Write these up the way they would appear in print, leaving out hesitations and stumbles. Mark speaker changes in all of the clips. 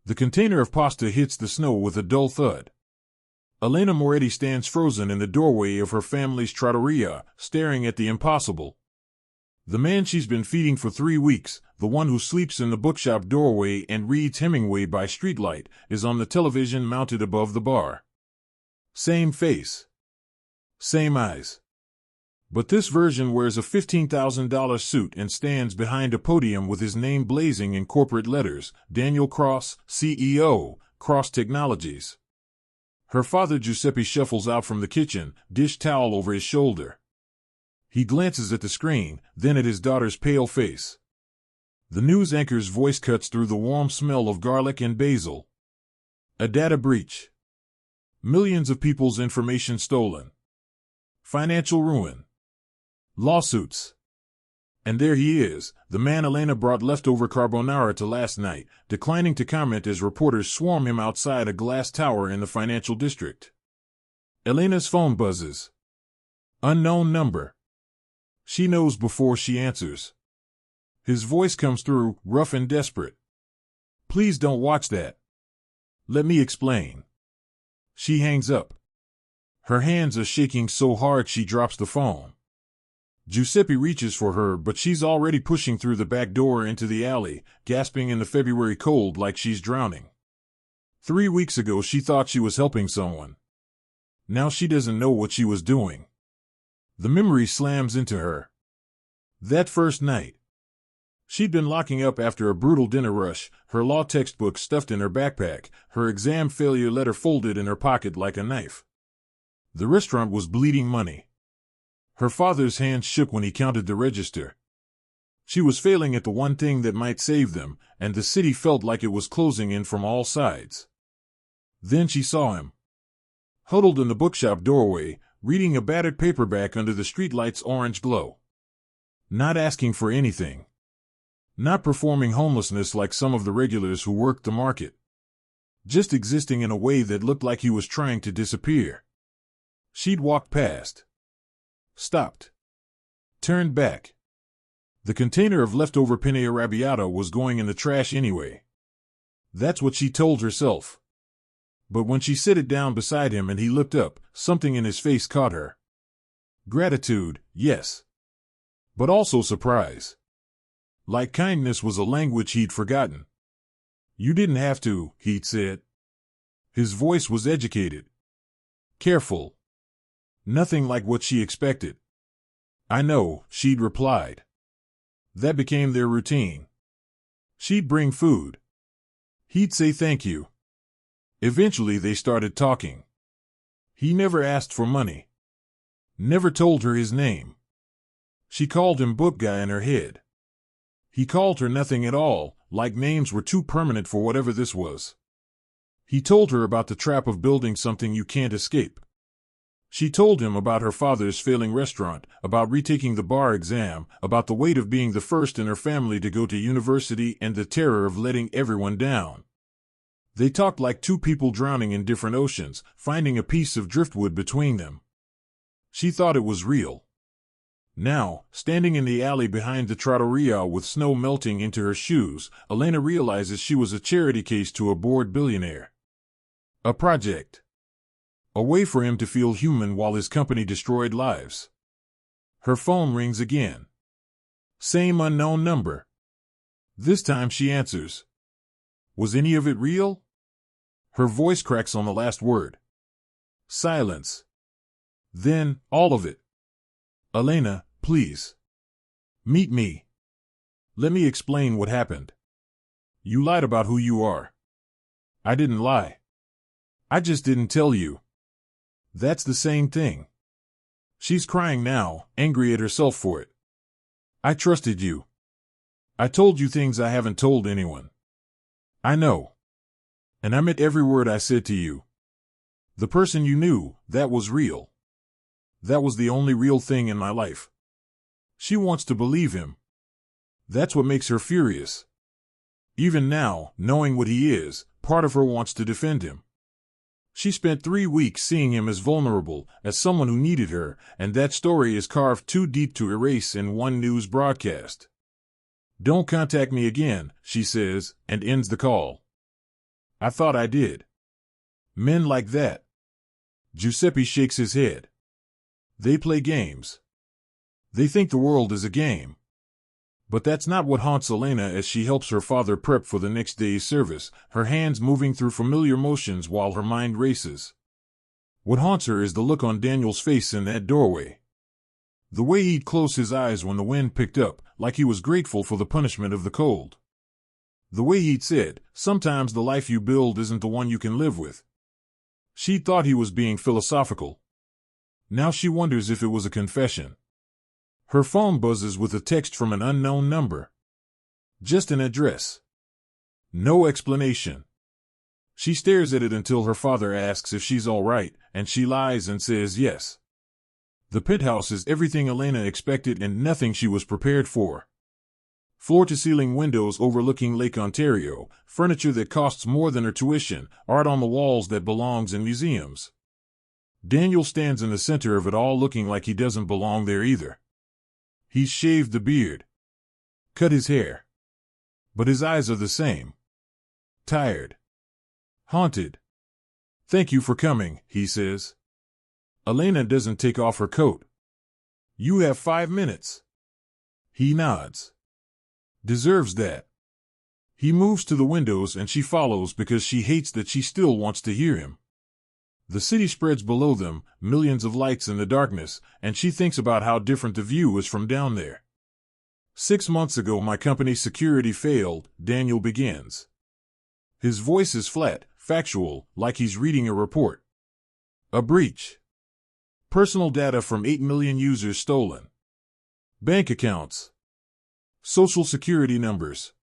Speaker 1: The container of pasta hits the snow with a dull thud. Elena Moretti stands frozen in the doorway of her family's trattoria, staring at the impossible. The man she's been feeding for 3 weeks, the one who sleeps in the bookshop doorway and reads Hemingway by streetlight, is on the television mounted above the bar. Same face. Same eyes. But this version wears a $15,000 suit and stands behind a podium with his name blazing in corporate letters, Daniel Cross, CEO, Cross Technologies. Her father Giuseppe shuffles out from the kitchen, dish towel over his shoulder. He glances at the screen, then at his daughter's pale face. The news anchor's voice cuts through the warm smell of garlic and basil. A data breach. Millions of people's information stolen. Financial ruin. Lawsuits. And there he is, the man Elena brought leftover carbonara to last night, declining to comment as reporters swarm him outside a glass tower in the financial district. Elena's phone buzzes. Unknown number. She knows before she answers. His voice comes through, rough and desperate. Please don't watch that. Let me explain. She hangs up. Her hands are shaking so hard she drops the phone. Giuseppe reaches for her, but she's already pushing through the back door into the alley, gasping in the February cold like she's drowning. 3 weeks ago she thought she was helping someone. Now she doesn't know what she was doing. The memory slams into her. That first night. She'd been locking up after a brutal dinner rush, her law textbook stuffed in her backpack, her exam failure letter folded in her pocket like a knife. The restaurant was bleeding money. Her father's hands shook when he counted the register. She was failing at the one thing that might save them, and the city felt like it was closing in from all sides. Then she saw him. Huddled in the bookshop doorway, reading a battered paperback under the streetlight's orange glow. Not asking for anything. Not performing homelessness like some of the regulars who worked the market. Just existing in a way that looked like he was trying to disappear. She'd walked past. Stopped. Turned back. The container of leftover penne arrabbiata was going in the trash anyway. That's what she told herself. But when she set it down beside him and he looked up, something in his face caught her. Gratitude, yes. But also surprise. Like kindness was a language he'd forgotten. You didn't have to, he'd said. His voice was educated. Careful. Nothing like what she expected. I know, she'd replied. That became their routine. She'd bring food. He'd say thank you. Eventually they started talking. He never asked for money. Never told her his name. She called him book guy in her head. He called her nothing at all, like names were too permanent for whatever this was. He told her about the trap of building something you can't escape. She told him about her father's failing restaurant, about retaking the bar exam, about the weight of being the first in her family to go to university and the terror of letting everyone down. They talked like two people drowning in different oceans, finding a piece of driftwood between them. She thought it was real. Now, standing in the alley behind the trattoria with snow melting into her shoes, Elena realizes she was a charity case to a bored billionaire. A project. A way for him to feel human while his company destroyed lives. Her phone rings again. Same unknown number. This time she answers. Was any of it real? Her voice cracks on the last word. Silence. Then, all of it. Elena, please. Meet me. Let me explain what happened. You lied about who you are. I didn't lie. I just didn't tell you. That's the same thing. She's crying now, angry at herself for it. I trusted you. I told you things I haven't told anyone. I know. And I meant every word I said to you. The person you knew, that was real. That was the only real thing in my life. She wants to believe him. That's what makes her furious. Even now, knowing what he is, part of her wants to defend him. She spent 3 weeks seeing him as vulnerable, as someone who needed her, and that story is carved too deep to erase in one news broadcast. Don't contact me again, she says, and ends the call. I thought I did. Men like that. Giuseppe shakes his head. They play games. They think the world is a game. But that's not what haunts Elena as she helps her father prep for the next day's service, her hands moving through familiar motions while her mind races. What haunts her is the look on Daniel's face in that doorway. The way he'd close his eyes when the wind picked up, like he was grateful for the punishment of the cold. The way he'd said, "Sometimes the life you build isn't the one you can live with." She thought he was being philosophical. Now she wonders if it was a confession. Her phone buzzes with a text from an unknown number. Just an address. No explanation. She stares at it until her father asks if she's all right, and she lies and says yes. The penthouse is everything Elena expected and nothing she was prepared for. Floor-to-ceiling windows overlooking Lake Ontario, furniture that costs more than her tuition, art on the walls that belongs in museums. Daniel stands in the center of it all looking like he doesn't belong there either. He's shaved the beard. Cut his hair. But his eyes are the same. Tired. Haunted. "Thank you for coming," he says. Elena doesn't take off her coat. "You have 5 minutes." He nods. Deserves that. He moves to the windows and she follows because she hates that she still wants to hear him. The city spreads below them, millions of lights in the darkness, and she thinks about how different the view is from down there. 6 months ago my company's security failed, Daniel begins. His voice is flat, factual, like he's reading a report. A breach. Personal data from 8 million users stolen. Bank accounts. Social security numbers.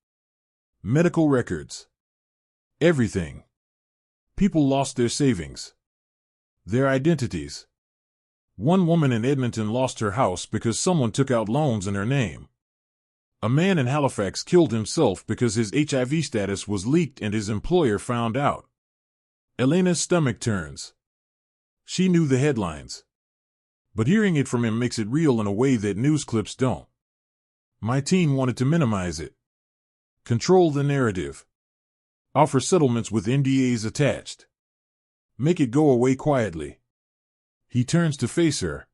Speaker 1: Medical records. Everything. People lost their savings. Their identities. One woman in Edmonton lost her house because someone took out loans in her name. A man in Halifax killed himself because his HIV status was leaked and his employer found out. Elena's stomach turns. She knew the headlines. But hearing it from him makes it real in a way that news clips don't. My team wanted to minimize it. Control the narrative. Offer settlements with NDAs attached. Make it go away quietly. He turns to face her.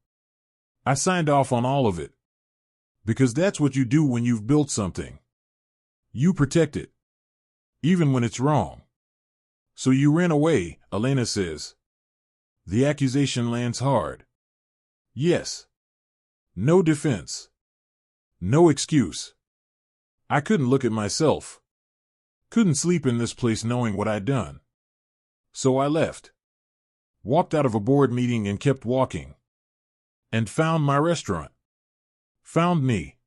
Speaker 1: I signed off on all of it. Because that's what you do when you've built something. You protect it. Even when it's wrong. So you ran away, Elena says. The accusation lands hard. Yes. No defense. No excuse. I couldn't look at myself. Couldn't sleep in this place knowing what I'd done. So I left. Walked out of a board meeting and kept walking. And found my restaurant. Found me.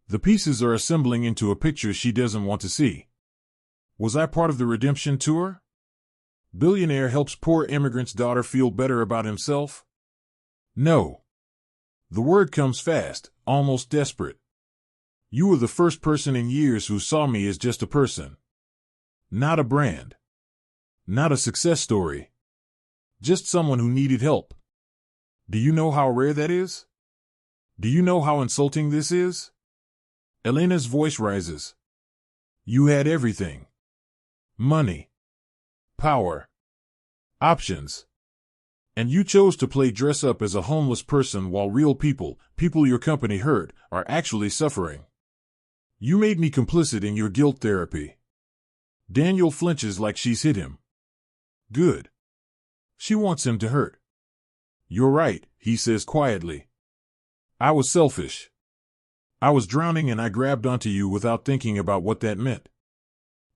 Speaker 1: The pieces are assembling into a picture she doesn't want to see. Was I part of the redemption tour? Billionaire helps poor immigrant's daughter feel better about himself? No. The word comes fast, almost desperate. You were the first person in years who saw me as just a person. Not a brand. Not a success story. Just someone who needed help. Do you know how rare that is? Do you know how insulting this is? Elena's voice rises. You had everything. Money. Power. Options. And you chose to play dress up as a homeless person while real people, people your company hurt, are actually suffering. You made me complicit in your guilt therapy. Daniel flinches like she's hit him. Good. She wants him to hurt. You're right, he says quietly. I was selfish. I was drowning and I grabbed onto you without thinking about what that meant.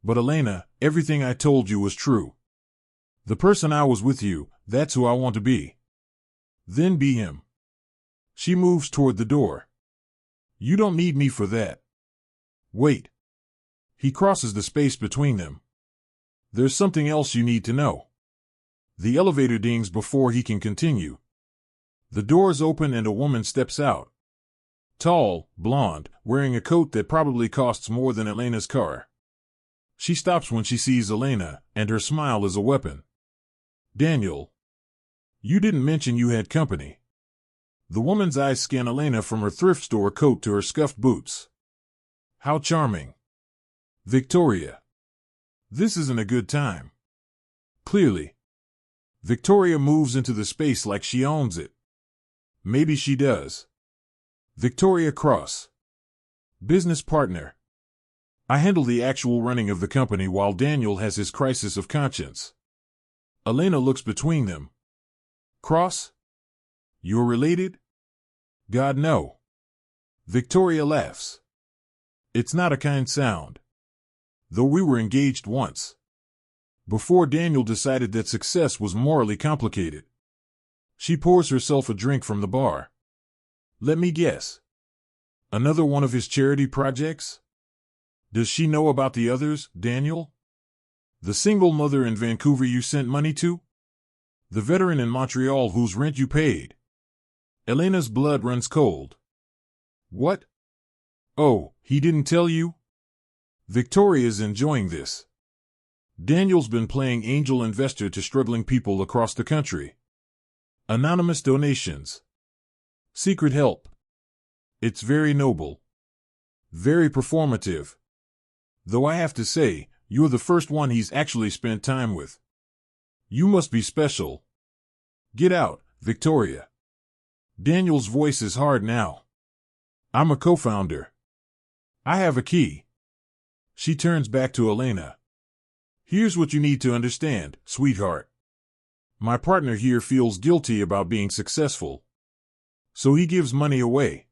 Speaker 1: But Elena, everything I told you was true. The person I was with you, that's who I want to be. Then be him. She moves toward the door. You don't need me for that. Wait. He crosses the space between them. There's something else you need to know. The elevator dings before he can continue. The doors open and a woman steps out. Tall, blonde, wearing a coat that probably costs more than Elena's car. She stops when she sees Elena, and her smile is a weapon. Daniel. You didn't mention you had company. The woman's eyes scan Elena from her thrift store coat to her scuffed boots. How charming. Victoria. This isn't a good time. Clearly. Victoria moves into the space like she owns it. Maybe she does. Victoria Cross. Business partner. I handle the actual running of the company while Daniel has his crisis of conscience. Elena looks between them. Cross? You're related? God, no. Victoria laughs. It's not a kind sound. Though we were engaged once. Before Daniel decided that success was morally complicated. She pours herself a drink from the bar. Let me guess. Another one of his charity projects? Does she know about the others, Daniel? The single mother in Vancouver you sent money to? The veteran in Montreal whose rent you paid? Elena's blood runs cold. What? Oh, he didn't tell you? Victoria's enjoying this. Daniel's been playing angel investor to struggling people across the country. Anonymous donations. Secret help. It's very noble. Very performative. Though I have to say, you're the first one he's actually spent time with. You must be special. Get out, Victoria. Daniel's voice is hard now. I'm a co-founder. I have a key. She turns back to Elena. Here's what you need to understand, sweetheart. My partner here feels guilty about being successful. So he gives money away.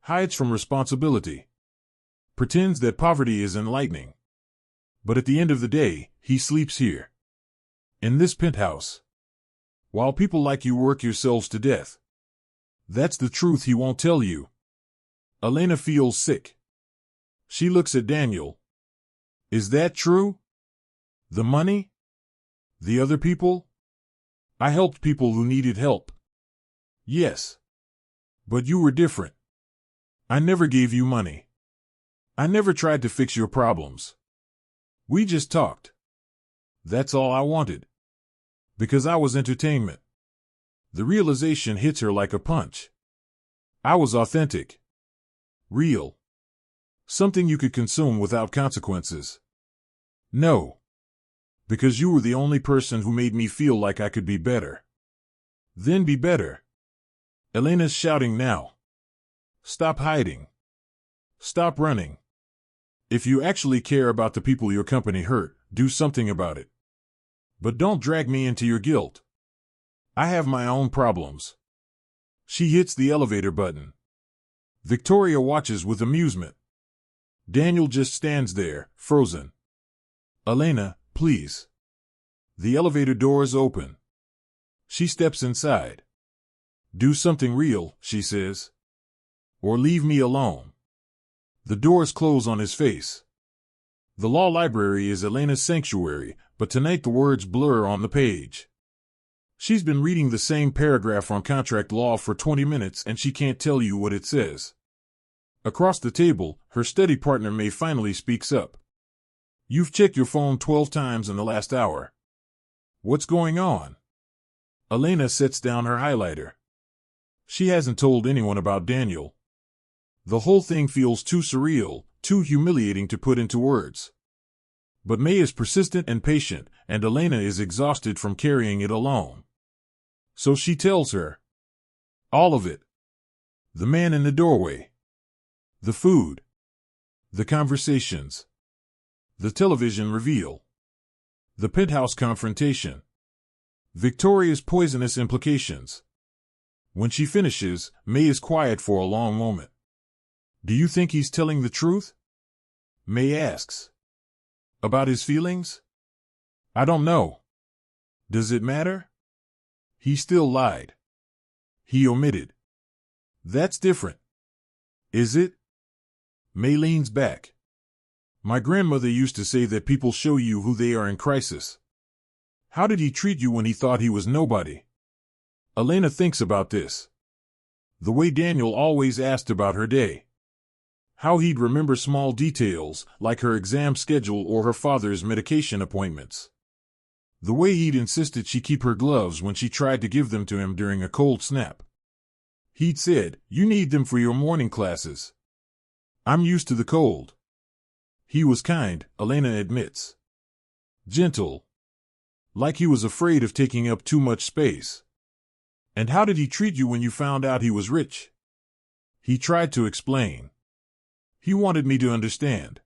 Speaker 1: Hides from responsibility. Pretends that poverty is enlightening. But at the end of the day, he sleeps here. In this penthouse. While people like you work yourselves to death. That's the truth he won't tell you. Elena feels sick. She looks at Daniel. Is that true? The money? The other people? I helped people who needed help. Yes. But you were different. I never gave you money. I never tried to fix your problems. We just talked. That's all I wanted. Because I was entertainment. The realization hits her like a punch. I was authentic. Real. Something you could consume without consequences. No. Because you were the only person who made me feel like I could be better. Then be better. Elena's shouting now. Stop hiding. Stop running. If you actually care about the people your company hurt, do something about it. But don't drag me into your guilt. I have my own problems. She hits the elevator button. Victoria watches with amusement. Daniel just stands there, frozen. Elena, please. The elevator doors open. She steps inside. Do something real, she says. Or leave me alone. The doors close on his face. The law library is Elena's sanctuary, but tonight the words blur on the page. She's been reading the same paragraph on contract law for 20 minutes and she can't tell you what it says. Across the table, her study partner May finally speaks up. You've checked your phone 12 times in the last hour. What's going on? Elena sets down her highlighter. She hasn't told anyone about Daniel. The whole thing feels too surreal, too humiliating to put into words. But May is persistent and patient, and Elena is exhausted from carrying it alone. So she tells her. All of it. The man in the doorway. The food. The conversations. The television reveal. The penthouse confrontation. Victoria's poisonous implications. When she finishes, May is quiet for a long moment. Do you think he's telling the truth? May asks. About his feelings? I don't know. Does it matter? He still lied. He omitted. That's different. Is it? May leans back. My grandmother used to say that people show you who they are in crisis. How did he treat you when he thought he was nobody? Elena thinks about this. The way Daniel always asked about her day. How he'd remember small details, like her exam schedule or her father's medication appointments. The way he'd insisted she keep her gloves when she tried to give them to him during a cold snap. He'd said, "You need them for your morning classes." I'm used to the cold. He was kind, Elena admits. gentle, like he was afraid of taking up too much space. And how did he treat you when you found out he was rich? He tried to explain. He wanted me to understand.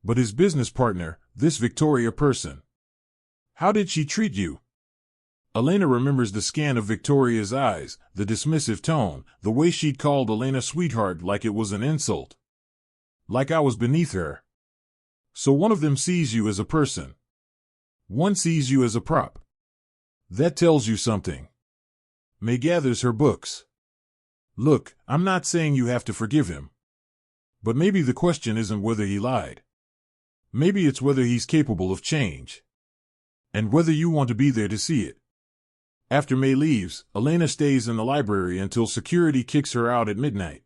Speaker 1: But his business partner, this Victoria person, how did she treat you? Elena remembers the scan of Victoria's eyes, the dismissive tone, the way she'd called Elena sweetheart like it was an insult. Like I was beneath her. So one of them sees you as a person. One sees you as a prop. That tells you something. May gathers her books. Look, I'm not saying you have to forgive him. But maybe the question isn't whether he lied. Maybe it's whether he's capable of change. And whether you want to be there to see it. After May leaves, Elena stays in the library until security kicks her out at midnight.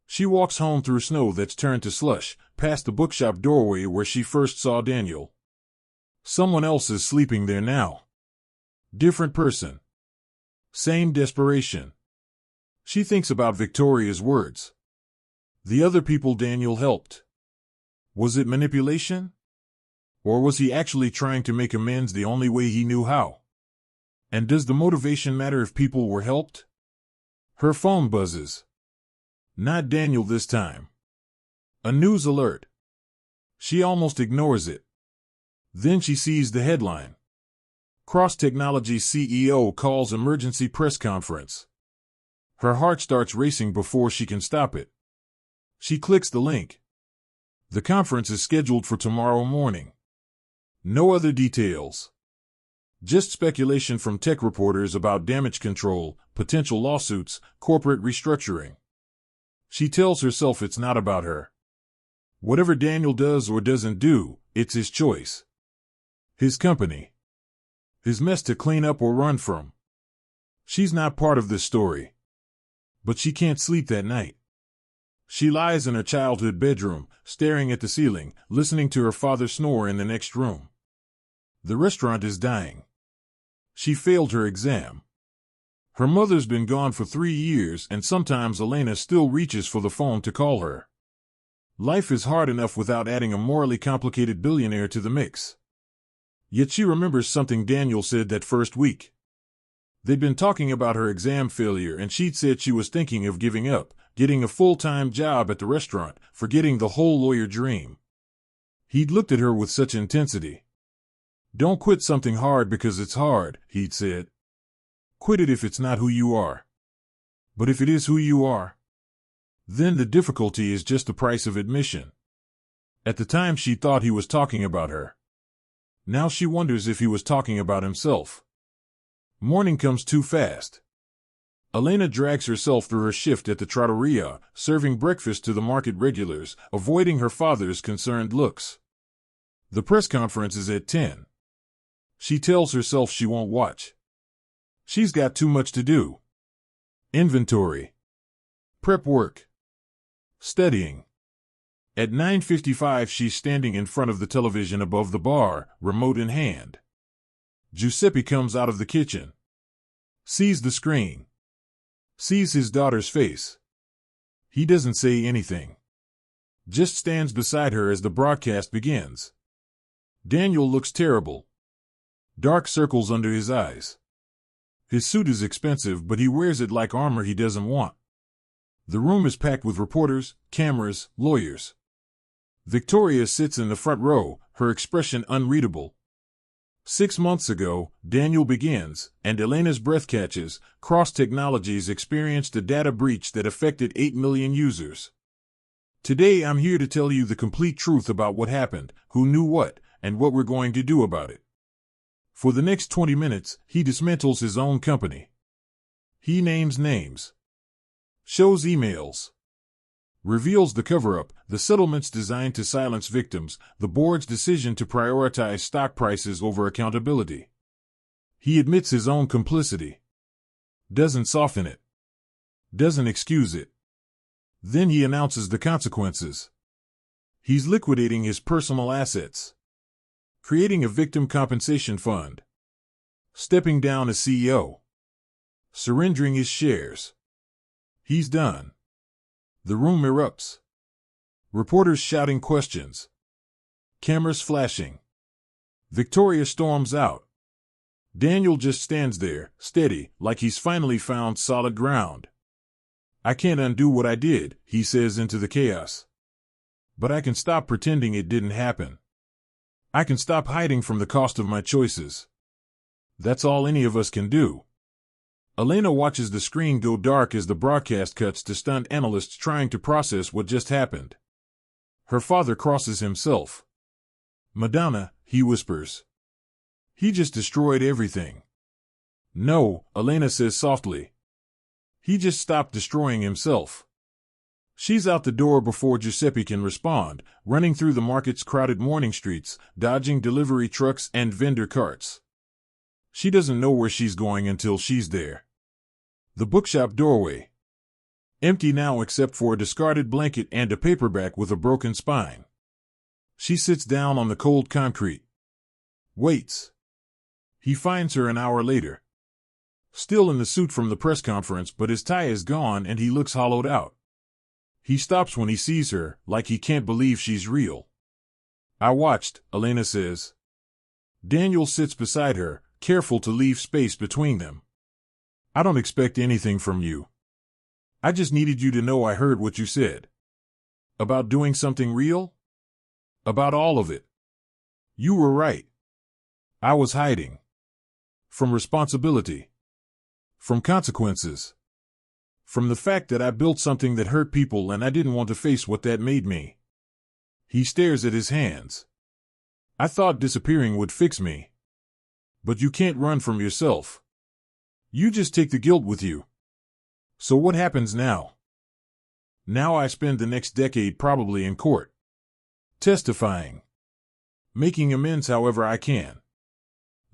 Speaker 1: She walks home through snow that's turned to slush, past the bookshop doorway where she first saw Daniel. Someone else is sleeping there now. Different person. Same desperation. She thinks about Victoria's words. The other people Daniel helped. Was it manipulation? Or was he actually trying to make amends the only way he knew how? And does the motivation matter if people were helped? Her phone buzzes. Not Daniel this time. A news alert. She almost ignores it. Then she sees the headline. Cross Technology's CEO calls emergency press conference. Her heart starts racing before she can stop it. She clicks the link. The conference is scheduled for tomorrow morning. No other details. Just speculation from tech reporters about damage control, potential lawsuits, corporate restructuring. She tells herself it's not about her. Whatever Daniel does or doesn't do, it's his choice. His company. His mess to clean up or run from. She's not part of this story. But she can't sleep that night. She lies in her childhood bedroom, staring at the ceiling, listening to her father snore in the next room. The restaurant is dying. She failed her exam. Her mother's been gone for 3 years, and sometimes Elena still reaches for the phone to call her. Life is hard enough without adding a morally complicated billionaire to the mix. Yet she remembers something Daniel said that first week. They'd been talking about her exam failure, and she'd said she was thinking of giving up, getting a full-time job at the restaurant, forgetting the whole lawyer dream. He'd looked at her with such intensity. Don't quit something hard because it's hard, he'd said. Quit it if it's not who you are. But if it is who you are, then the difficulty is just the price of admission. At the time she thought he was talking about her. Now she wonders if he was talking about himself. Morning comes too fast. Elena drags herself through her shift at the trattoria, serving breakfast to the market regulars, avoiding her father's concerned looks. The press conference is at 10. She tells herself she won't watch. She's got too much to do. Inventory. Prep work. Studying. At 9:55 she's standing in front of the television above the bar, remote in hand. Giuseppe comes out of the kitchen. Sees the screen. Sees his daughter's face. He doesn't say anything. Just stands beside her as the broadcast begins. Daniel looks terrible. Dark circles under his eyes. His suit is expensive, but he wears it like armor he doesn't want. The room is packed with reporters, cameras, lawyers. Victoria sits in the front row, her expression unreadable. 6 months ago, Daniel begins, and Elena's breath catches. Cross Technologies experienced a data breach that affected 8 million users. Today I'm here to tell you the complete truth about what happened, who knew what, and what we're going to do about it. For the next 20 minutes, he dismantles his own company. He names names. Shows emails. Reveals the cover-up, the settlements designed to silence victims, the board's decision to prioritize stock prices over accountability. He admits his own complicity. Doesn't soften it. Doesn't excuse it. Then he announces the consequences. He's liquidating his personal assets. Creating a victim compensation fund. Stepping down as CEO. Surrendering his shares. He's done. The room erupts. Reporters shouting questions. Cameras flashing. Victoria storms out. Daniel just stands there, steady, like he's finally found solid ground. I can't undo what I did, he says into the chaos. But I can stop pretending it didn't happen. I can stop hiding from the cost of my choices. That's all any of us can do. Elena watches the screen go dark as the broadcast cuts to stunned analysts trying to process what just happened. Her father crosses himself. Madonna, he whispers. He just destroyed everything. No, Elena says softly. He just stopped destroying himself. She's out the door before Giuseppe can respond, running through the market's crowded morning streets, dodging delivery trucks and vendor carts. She doesn't know where she's going until she's there. The bookshop doorway. Empty now except for a discarded blanket and a paperback with a broken spine. She sits down on the cold concrete. Waits. He finds her an hour later. Still in the suit from the press conference, but his tie is gone and he looks hollowed out. He stops when he sees her, like he can't believe she's real. I watched, Elena says. Daniel sits beside her, careful to leave space between them. I don't expect anything from you. I just needed you to know I heard what you said. About doing something real? About all of it. You were right. I was hiding. From responsibility. From consequences. From the fact that I built something that hurt people and I didn't want to face what that made me. He stares at his hands. I thought disappearing would fix me. But you can't run from yourself. You just take the guilt with you. So what happens now? Now I spend the next decade probably in court. Testifying. Making amends however I can.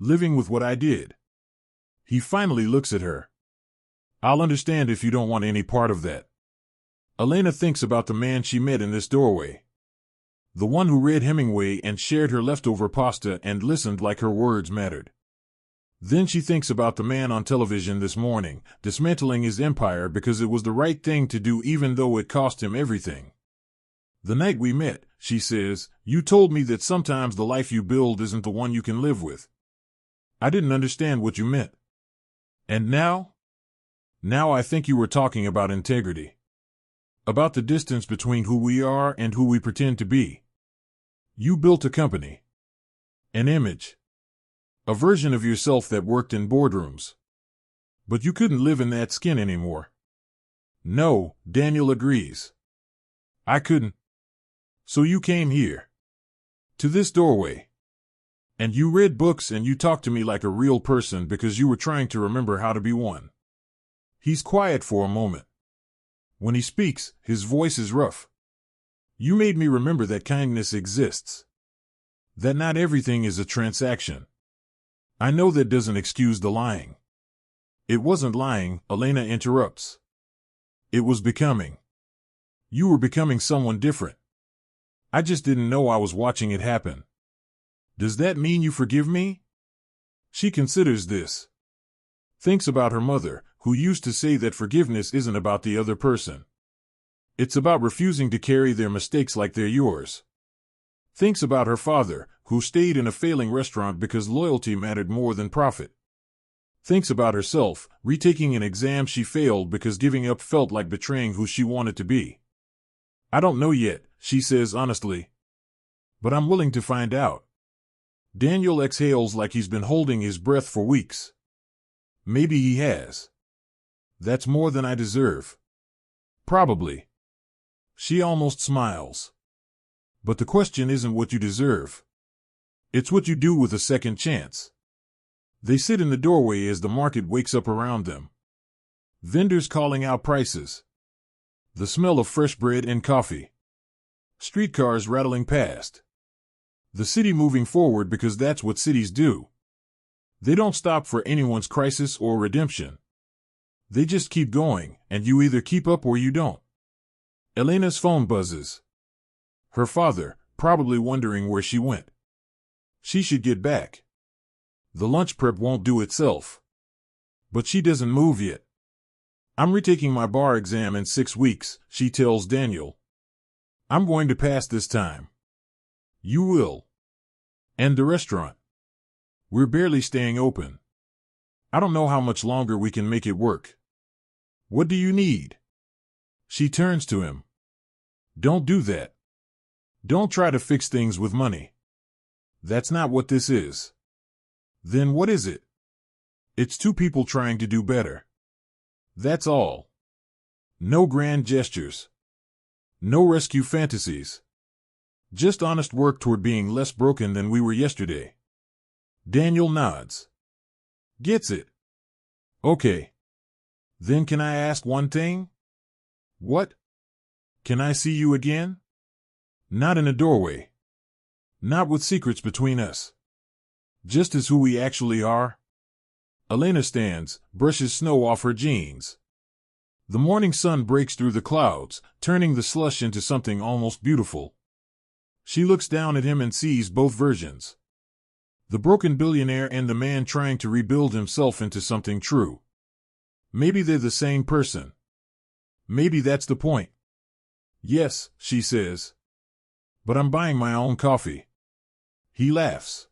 Speaker 1: Living with what I did. He finally looks at her. I'll understand if you don't want any part of that. Elena thinks about the man she met in this doorway. The one who read Hemingway and shared her leftover pasta and listened like her words mattered. Then she thinks about the man on television this morning, dismantling his empire because it was the right thing to do even though it cost him everything. The night we met, she says, you told me that sometimes the life you build isn't the one you can live with. I didn't understand what you meant. And now? Now I think you were talking about integrity. About the distance between who we are and who we pretend to be. You built a company. An image. A version of yourself that worked in boardrooms. But you couldn't live in that skin anymore. No, Daniel agrees. I couldn't. So you came here. To this doorway. And you read books and you talked to me like a real person because you were trying to remember how to be one. He's quiet for a moment. When he speaks, his voice is rough. You made me remember that kindness exists. That not everything is a transaction. I know that doesn't excuse the lying. It wasn't lying, Elena interrupts. It was becoming. You were becoming someone different. I just didn't know I was watching it happen. Does that mean you forgive me? She considers this. Thinks about her mother, who used to say that forgiveness isn't about the other person. It's about refusing to carry their mistakes like they're yours. Thinks about her father, who stayed in a failing restaurant because loyalty mattered more than profit. Thinks about herself, retaking an exam she failed because giving up felt like betraying who she wanted to be. I don't know yet, she says honestly. But I'm willing to find out. Daniel exhales like he's been holding his breath for weeks. Maybe he has. That's more than I deserve. Probably. She almost smiles. But the question isn't what you deserve. It's what you do with a second chance. They sit in the doorway as the market wakes up around them. Vendors calling out prices. The smell of fresh bread and coffee. Streetcars rattling past. The city moving forward because that's what cities do. They don't stop for anyone's crisis or redemption. They just keep going, and you either keep up or you don't. Elena's phone buzzes. Her father, probably wondering where she went. She should get back. The lunch prep won't do itself. But she doesn't move yet. I'm retaking my bar exam in 6 weeks, she tells Daniel. I'm going to pass this time. You will. And the restaurant. We're barely staying open. I don't know how much longer we can make it work. What do you need? She turns to him. Don't do that. Don't try to fix things with money. That's not what this is. Then what is it? It's two people trying to do better. That's all. No grand gestures. No rescue fantasies. Just honest work toward being less broken than we were yesterday. Daniel nods. Gets it. Okay. Then can I ask one thing? What? Can I see you again? Not in a doorway. Not with secrets between us. Just as who we actually are. Elena stands, brushes snow off her jeans. The morning sun breaks through the clouds, turning the slush into something almost beautiful. She looks down at him and sees both versions. The broken billionaire and the man trying to rebuild himself into something true. Maybe they're the same person. Maybe that's the point. Yes, she says. But I'm buying my own coffee. He laughs.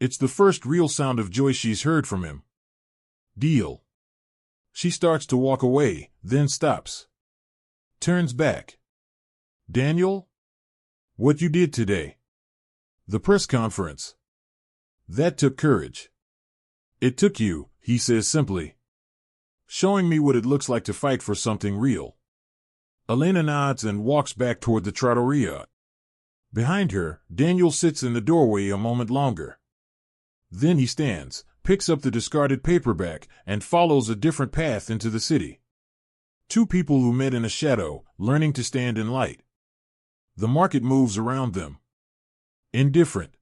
Speaker 1: It's the first real sound of joy she's heard from him. Deal. She starts to walk away, then stops. Turns back. Daniel? What you did today? The press conference. That took courage. It took you, he says simply. Showing me what it looks like to fight for something real. Elena nods and walks back toward the trattoria. Behind her, Daniel sits in the doorway a moment longer. Then he stands, picks up the discarded paperback, and follows a different path into the city. Two people who met in a shadow, learning to stand in light. The market moves around them. Indifferent.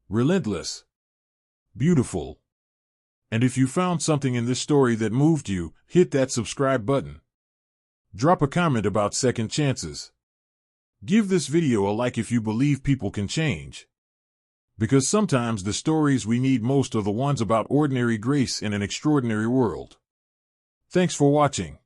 Speaker 1: Relentless. Beautiful. And if you found something in this story that moved you, hit that subscribe button. Drop a comment about second chances. Give this video a like if you believe people can change. Because sometimes the stories we need most are the ones about ordinary grace in an extraordinary world. Thanks for watching.